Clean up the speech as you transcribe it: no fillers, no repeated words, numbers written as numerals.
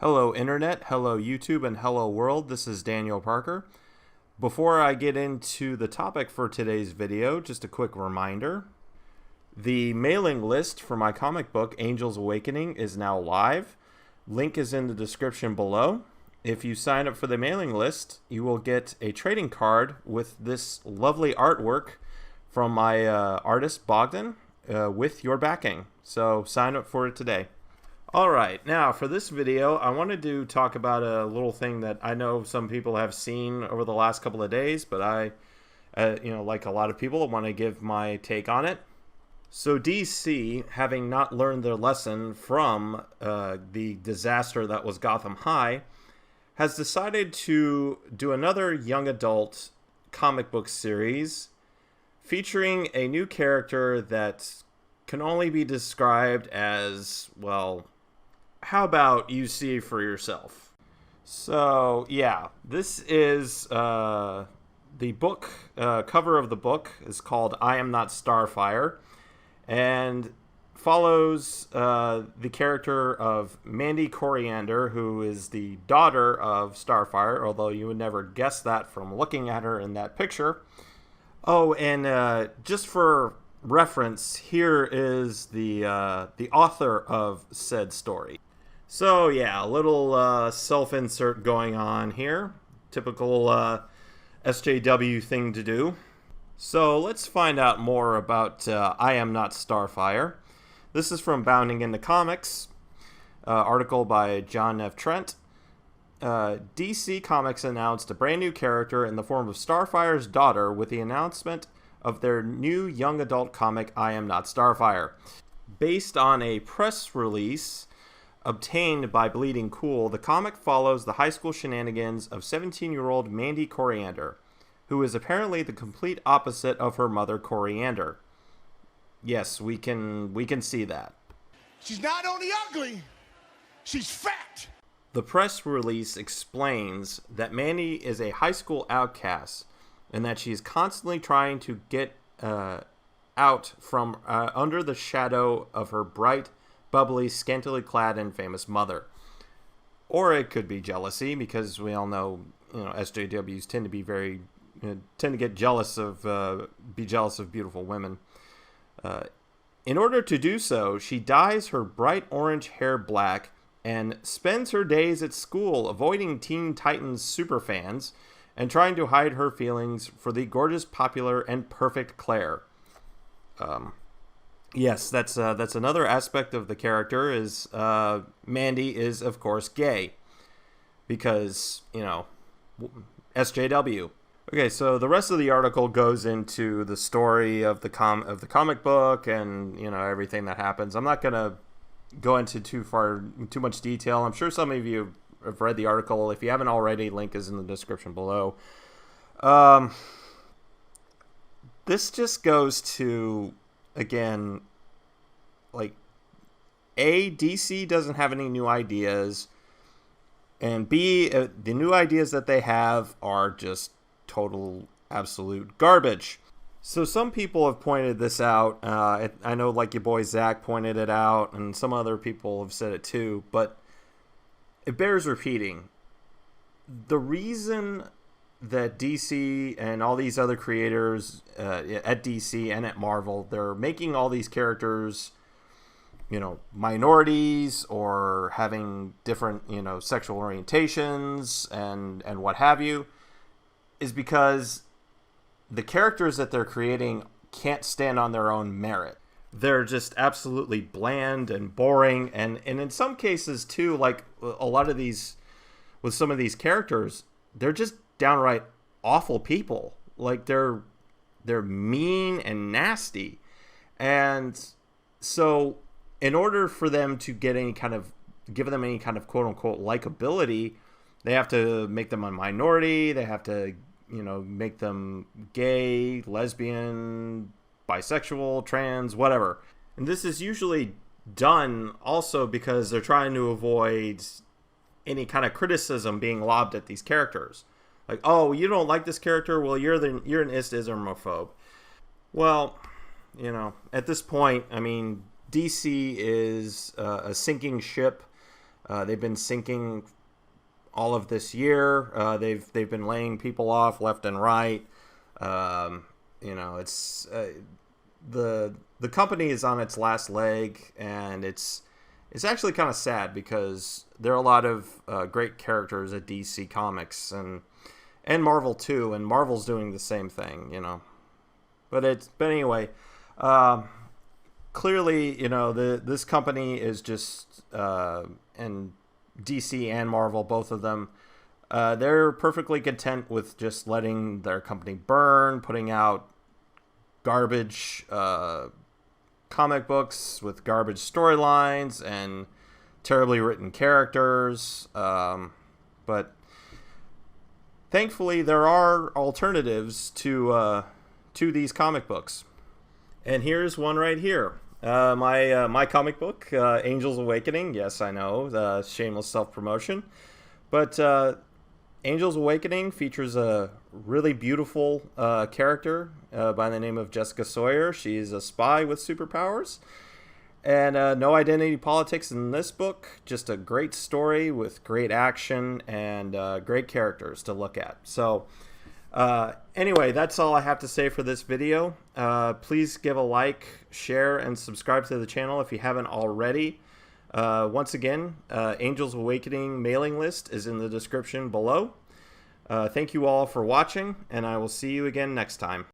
Hello Internet, hello YouTube, and hello world. This is Daniel Parker. Before I get into the topic for today's video, just a quick reminder. The mailing list for my comic book, Angel's Awakening, is now live. Link is in the description below. If you sign up for the mailing list, you will get a trading card with this lovely artwork from my artist, Bogdan, with your backing. So sign up for it today. Alright, now for this video, I wanted to talk about a little thing that I know some people have seen over the last couple of days, but I, like a lot of people, want to give my take on it. So DC, having not learned their lesson from the disaster that was Gotham High, has decided to do another young adult comic book series featuring a new character that can only be described as, well, how about you see for yourself? So, yeah, this is the book, cover of the book is called I Am Not Starfire, and follows the character of Mandy Coriander, who is the daughter of Starfire, although you would never guess that from looking at her in that picture. Oh, and just for reference, here is the author of said story. So yeah, a little self-insert going on here. Typical SJW thing to do. So let's find out more about I Am Not Starfire. This is from Bounding into Comics, article by John F. Trent. DC Comics announced a brand new character in the form of Starfire's daughter with the announcement of their new young adult comic, I Am Not Starfire. Based on a press release obtained by Bleeding Cool, the comic follows the high school shenanigans of 17-year-old Mandy Coriander, who is apparently the complete opposite of her mother, Coriander. Yes, we can see that. She's not only ugly, she's fat. The press release explains that Mandy is a high school outcast and that she is constantly trying to get out from under the shadow of her bright, bubbly, scantily clad, and famous mother. Or it could be jealousy, because we all know, SJWs tend to be tend to get jealous of, be jealous of beautiful women. In order to do so, she dyes her bright orange hair black and spends her days at school avoiding Teen Titans superfans and trying to hide her feelings for the gorgeous, popular, and perfect Claire. Yes, that's another aspect of the character is Mandy is, of course, gay. Because, SJW. Okay, so the rest of the article goes into the story of the comic book and, everything that happens. I'm not going to go into too much detail. I'm sure some of you have read the article. If you haven't already, link is in the description below. This just goes to, again, like, A, DC doesn't have any new ideas, and B, the new ideas that they have are just total, absolute garbage. So some people have pointed this out. I know, like, your boy Zach pointed it out, and some other people have said it too, but it bears repeating. The reason that DC and all these other creators at DC and at Marvel, they're making all these characters, minorities or having different, sexual orientations and what have you, is because the characters that they're creating can't stand on their own merit. They're just absolutely bland and boring, and in some cases too, like a lot of these, with some of these characters, they're just downright awful people. Like they're mean and nasty, and so in order for them to get give them any kind of quote unquote likability, they have to make them a minority. They have to make them gay, lesbian, bisexual, trans, whatever. And this is usually done also because they're trying to avoid any kind of criticism being lobbed at these characters. Like, oh, you don't like this character? Well, you're an Islamophobe. Well, at this point, I mean, DC is a sinking ship. They've been sinking all of this year. They've been laying people off left and right. It's the company is on its last leg, and it's actually kind of sad because there are a lot of great characters at DC Comics and Marvel too, and Marvel's doing the same thing, But anyway, clearly, this company is just and DC and Marvel, both of them, they're perfectly content with just letting their company burn, putting out garbage comic books with garbage storylines and terribly written characters. But thankfully, there are alternatives to these comic books. And here's one right here. My comic book, Angels Awakening. Yes, I know, shameless self-promotion. But Angels Awakening features a really beautiful character by the name of Jessica Sawyer. She's a spy with superpowers. And no identity politics in this book. Just a great story with great action and great characters to look at. So anyway, that's all I have to say for this video. Please give a like, share, and subscribe to the channel if you haven't already. Once again, Angels Awakening mailing list is in the description below. Thank you all for watching, and I will see you again next time.